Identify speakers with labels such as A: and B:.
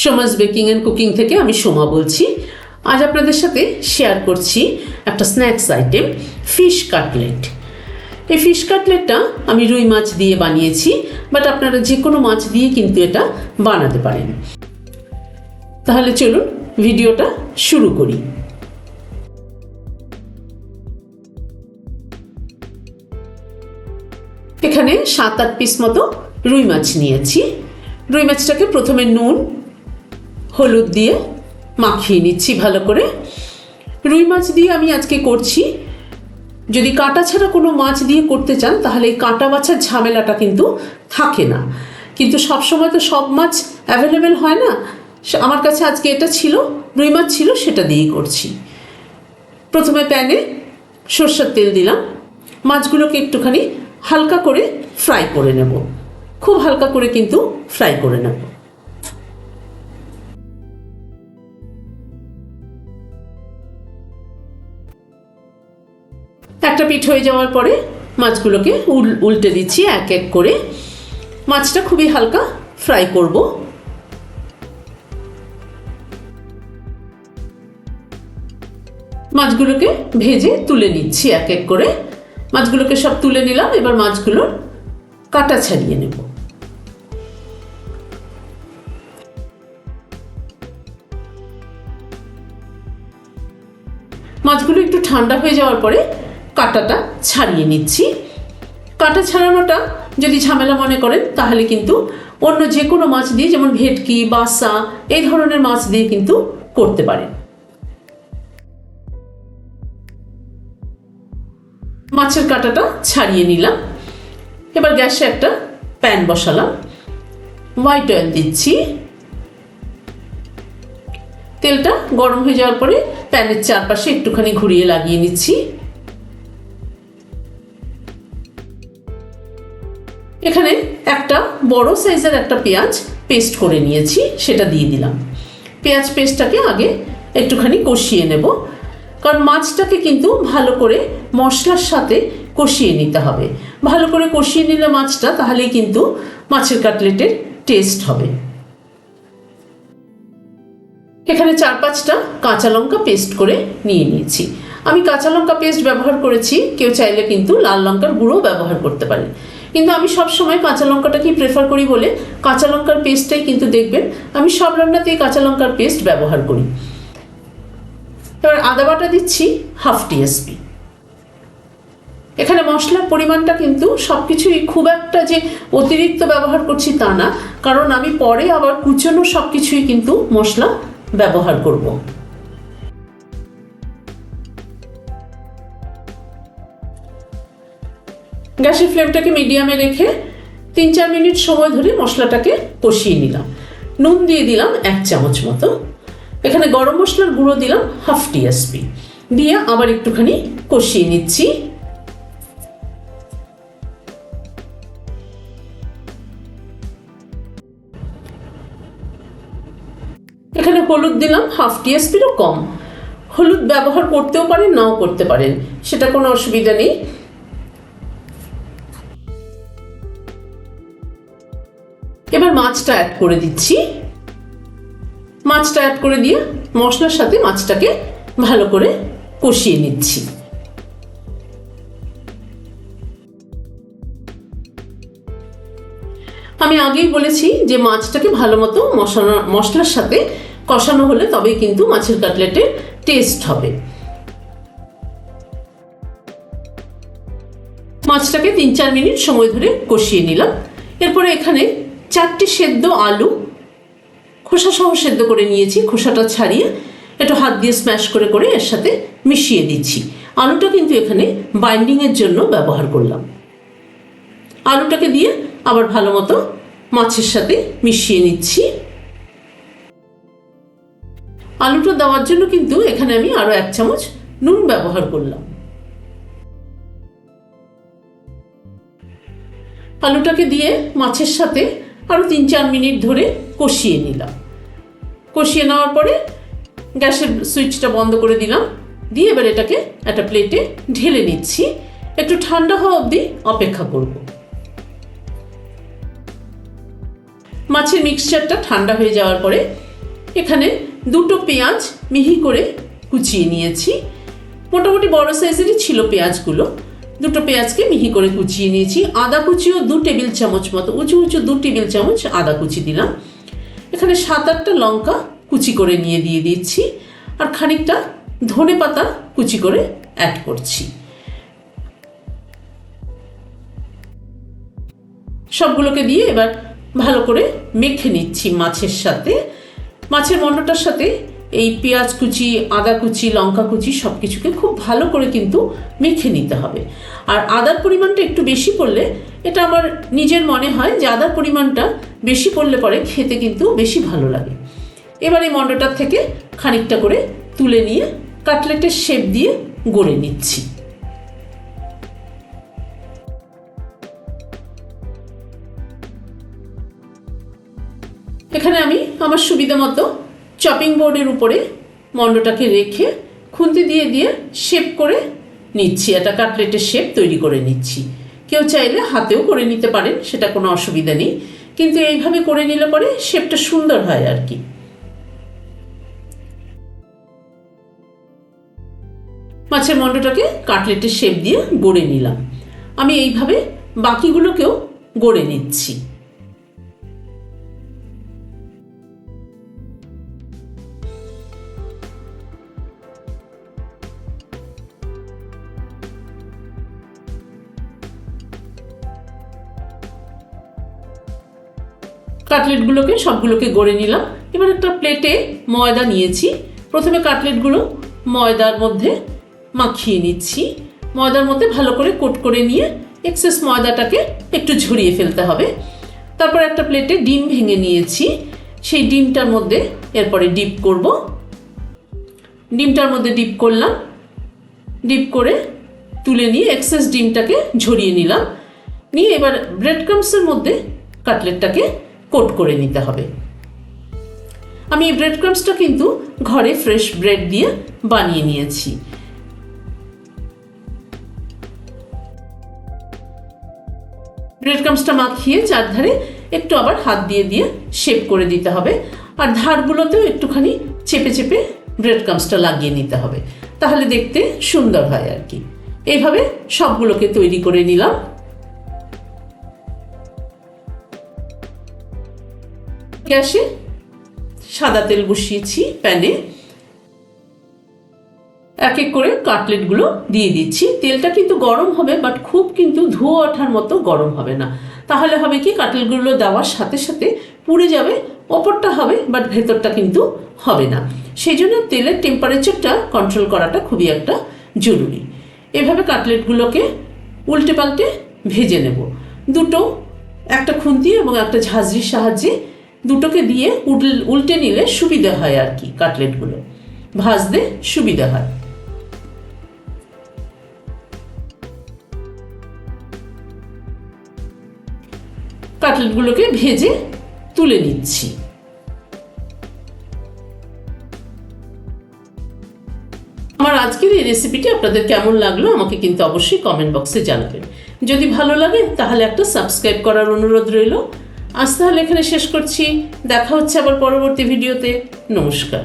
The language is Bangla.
A: সোমাস বেকিং অ্যান্ড কুকিং থেকে আমি সোমা বলছি। আজ আপনাদের সাথে শেয়ার করছি একটা স্ন্যাক্স আইটেম, ফিশ কাটলেট। এই ফিশ কাটলেটটা আমি রুই মাছ দিয়ে বানিয়েছি, বাট আপনারা যে কোনো মাছ দিয়ে কিন্তু এটা বানাতে পারেন। তাহলে চলুন ভিডিওটা শুরু করি। এখানে 7-8 পিস মতো রুই মাছ নিয়েছি। রুই মাছটাকে প্রথমে নুন হলুদ দিয়ে মাখিয়ে নিচ্ছি ভালো করে। রুই মাছ দিয়ে আমি আজকে করছি। যদি কাটা ছাড়া কোনো মাছ দিয়ে করতে চান তাহলে এই কাটা বাছার ঝামেলাটা কিন্তু থাকে না, কিন্তু সবসময় তো সব মাছ অ্যাভেলেবেল হয় না। আমার কাছে আজকে এটা ছিল, রুই মাছ ছিল, সেটা দিয়েই করছি। প্রথমে প্যানে সরষের তেল দিলাম। মাছগুলোকে একটুখানি হালকা করে ফ্রাই করে নেব, খুব হালকা করে কিন্তু ফ্রাই করে নেব। একটা পিঠ হয়ে যাওয়ার পরে মাছগুলোকে উল্টে দিচ্ছি এক এক করে। মাছটা খুবই হালকা ফ্রাই করব। মাছগুলোকে ভেজে তুলে নিচ্ছি এক এক করে। মাছগুলোকে সব তুলে নিলাম। এবার মাছগুলোর কাটা ছাড়িয়ে নেব। মাছগুলো একটু ঠান্ডা হয়ে যাওয়ার পরে কাটাটা ছাড়িয়ে নিচ্ছি। কাটা ছাড়ানোটা যদি ঝামেলা মনে করেন তাহলে কিন্তু অন্য যে কোনো মাছ দিয়ে, যেমন ভেটকি, বাসা, এই ধরনের মাছ দিয়ে কিন্তু করতে পারেন। মাছের কাটাটা ছাড়িয়ে নিলাম। এবার গ্যাসে একটা প্যান বসালাম। হোয়াইট অয়েল দিচ্ছি। তেলটা গরম হয়ে যাওয়ার পরে প্যানের চারপাশে একটুখানি ঘুরিয়ে লাগিয়ে নিচ্ছি। এখানে একটা বড় সাইজের একটা পেঁয়াজ পেস্ট করে নিয়েছি, সেটা দিয়ে দিলাম। পেঁয়াজ পেস্টটাকে আগে একটুখানি কষিয়ে নেব, কারণ মাছটাকে কিন্তু ভালো করে মশলার সাথে কষিয়ে নিতে হবে। ভালো করে কষিয়ে নিলে মাছটা, তাহলেই কিন্তু মাছের কাটলেটের টেস্ট হবে। এখানে 4-5টা কাঁচা লঙ্কা পেস্ট করে নিয়ে নিয়েছি। আমি কাঁচা লঙ্কা পেস্ট ব্যবহার করেছি, কেউ চাইলে কিন্তু লাল লঙ্কার গুঁড়ো ব্যবহার করতে পারেন, কিন্তু আমি সবসময় কাঁচা লঙ্কাটাকেই প্রেফার করি বলে কাঁচা লঙ্কার পেস্টটাই কিন্তু দেখবেন আমি সব রান্নাতেই কাঁচা লঙ্কার পেস্ট ব্যবহার করি। এবার আদা বাটা দিচ্ছি হাফ টিস্পুন। এখানে মশলার পরিমাণটা কিন্তু সব কিছুই খুব একটা যে অতিরিক্ত ব্যবহার করছি তা না, কারণ আমি পরে আবার কুচনো সব কিছুই কিন্তু মশলা ব্যবহার করব। গ্যাসের ফ্লেমটাকে মিডিয়ামে রেখে 3-4 মিনিট সময় ধরে মশলাটাকে কষিয়ে নিলাম। নুন দিয়ে দিলাম 1 চামচ মতো। এখানে গরম মশলার গুঁড়ো দিলাম হাফ টিস্পুন, দিয়ে আবার একটুখানি কষিয়ে নিচ্ছি। এখানে হলুদ দিলাম হাফ টিস্পুনও কম। হলুদ ব্যবহার করতেও পারেন, নাও করতে পারেন, সেটা কোনো অসুবিধা নেই। এবার মাছটা অ্যাড করে দিচ্ছি। মাছটা অ্যাড করে দিয়ে মশলার সাথে মাছটাকে ভালো করে কষিয়ে নিচ্ছি। আমি আগেই বলেছি যে মাছটাকে ভালো মতো মশলার সাথে কষানো হলে তবেই কিন্তু মাছের কাটলেটের টেস্ট হবে। মাছটাকে 3-4 মিনিট সময় ধরে কষিয়ে নিলাম। এরপরে এখানে 4টি সেদ্ধ আলু খোসা সহ সেদ্ধ করে নিয়েছি। খোসাটা ছাড়িয়ে একটু হাত দিয়ে স্ম্যাশ করে করে এর সাথে মিশিয়ে দিচ্ছি। আলুটা কিন্তু এখানে বাইন্ডিংয়ের জন্য ব্যবহার করলাম। আলুটাকে দিয়ে আবার ভালো মতো মাছের সাথে মিশিয়ে নিচ্ছি। আলুটা দেওয়ার জন্য কিন্তু এখানে আমি আরো 1 চামচ নুন ব্যবহার করলাম। আলুটাকে দিয়ে মাছের সাথে আরো 3-4 মিনিট ধরে কষিয়ে নিলাম। কষিয়ে নেওয়ার পরে গ্যাসের সুইচটা বন্ধ করে দিলাম। দিয়ে এবার এটাকে একটা প্লেটে ঢেলে নিচ্ছি। একটু ঠান্ডা হওয়া অবধি অপেক্ষা করব। মাছের মিক্সচারটা ঠান্ডা হয়ে যাওয়ার পরে এখানে দুটো পেঁয়াজ মিহি করে কুচিয়ে নিয়েছি। মোটামুটি বড় সাইজেরই ছিল পেঁয়াজগুলো। দুটো পেঁয়াজকে মিহি করে কুচিয়ে নিয়েছি। আদা কুচিও 2 টেবিল চামচ মতো, উঁচু 2 টেবিল চামচ আদা কুচি দিলাম। এখানে 7-8টা লঙ্কা কুচি করে দিয়ে দিচ্ছি, আর খানিকটা ধনে পাতা কুচি করে অ্যাড করছি। সবগুলোকে দিয়ে এবার ভালো করে মেখে নিচ্ছি মাছের সাথে। মাছের মণ্ডটার সাথে এই পেঁয়াজ কুচি, আদা কুচি, লঙ্কা কুচি সব কিছুকে খুব ভালো করে কিন্তু মেখে নিতে হবে। আর আদার পরিমাণটা একটু বেশি পড়লে, এটা আমার নিজের মনে হয় যে আদার পরিমাণটা বেশি পড়লে পরে খেতে কিন্তু বেশি ভালো লাগে। এবার এই মণ্ডটার থেকে খানিকটা করে তুলে নিয়ে কাটলেটের শেপ দিয়ে গড়ে নিচ্ছি। এখানে আমি আমার সুবিধা মতো চপিং বোর্ডের উপরে মণ্ডটাকে রেখে খুন্তি দিয়ে শেপ করে নিচ্ছি। একটা কাটলেটের শেপ তৈরি করে নিচ্ছি। কেউ চাইলে হাতেও করে নিতে পারেন, সেটা কোনো অসুবিধা নেই, কিন্তু এইভাবে করে নিলে পরে শেপটা সুন্দর হয় আর কি। মাছের মণ্ডটাকে কাটলেটের শেপ দিয়ে গড়ে নিলাম। আমি এইভাবে বাকিগুলোকেও গড়ে নিচ্ছি। কাটলেটগুলোকে সবগুলোকে গড়ে নিলাম। এবার একটা প্লেটে ময়দা নিয়েছি। প্রথমে কাটলেটগুলো ময়দার মধ্যে মাখিয়ে নিচ্ছি। ময়দার মধ্যে ভালো করে কোট করে নিয়ে এক্সেস ময়দাটাকে একটু ঝরিয়ে ফেলতে হবে। তারপর একটা প্লেটে ডিম ভেঙে নিয়েছি। সেই ডিমটার মধ্যে এরপরে ডিপ করব। ডিমটার মধ্যে ডিপ করলাম। ডিপ করে তুলে নিয়ে এক্সেস ডিমটাকে ঝরিয়ে নিলাম। নিয়ে এবার ব্রেড ক্রাম্বসের মধ্যে কাটলেটটাকে কোট করে নিতে হবে। আমি এই ব্রেড ক্রাম্বসটা কিন্তু ঘরে ফ্রেশ ব্রেড দিয়ে বানিয়ে নিয়েছি। ব্রেড ক্রাম্বসটা মাখিয়ে চারধারে একটু আবার হাত দিয়ে শেপ করে দিতে হবে, আর ধারগুলোতেও একটুখানি চেপে চেপে ব্রেড ক্রাম্বসটা লাগিয়ে নিতে হবে, তাহলে দেখতে সুন্দর হয় আর কি। এইভাবে সবগুলোকে তৈরি করে নিলাম। গ্যাসে সাদা তেল বসিয়েছি প্যানে। এক এক করে কাটলেটগুলো দিয়ে দিচ্ছি। তেলটা কিন্তু গরম হবে, বাট খুব কিন্তু ধোঁয়া ওঠার মতো গরম হবে না, তাহলে হবে কি কাটলেটগুলো দেওয়ার সাথে সাথে পুড়ে যাবে। ওপরটা হবে বাট ভেতরটা কিন্তু হবে না। সেই জন্য তেলের টেম্পারেচারটা কন্ট্রোল করাটা খুবই একটা জরুরি। এভাবে কাটলেটগুলোকে উল্টে পাল্টে ভেজে নেব। দুটো, একটা খুন্তি এবং একটা ঝাঁঝরির সাহায্যে দুটোকে দিয়ে উল্টে নিলে সুবিধা হয় আর কি। কাটলেটগুলো ভাজতে সুবিধা হয়। কাটলেটগুলোকে ভেজে তুলে নিচ্ছি। আমার আজকের এই রেসিপিটি আপনাদের কেমন লাগলো আমাকে কিন্তু অবশ্যই কমেন্ট বক্সে জানাবেন। যদি ভালো লাগে তাহলে একটা সাবস্ক্রাইব করার অনুরোধ রইল। আজ তাহলে এখানে শেষ করছি। দেখা হচ্ছে আবার পরবর্তী ভিডিওতে। নমস্কার।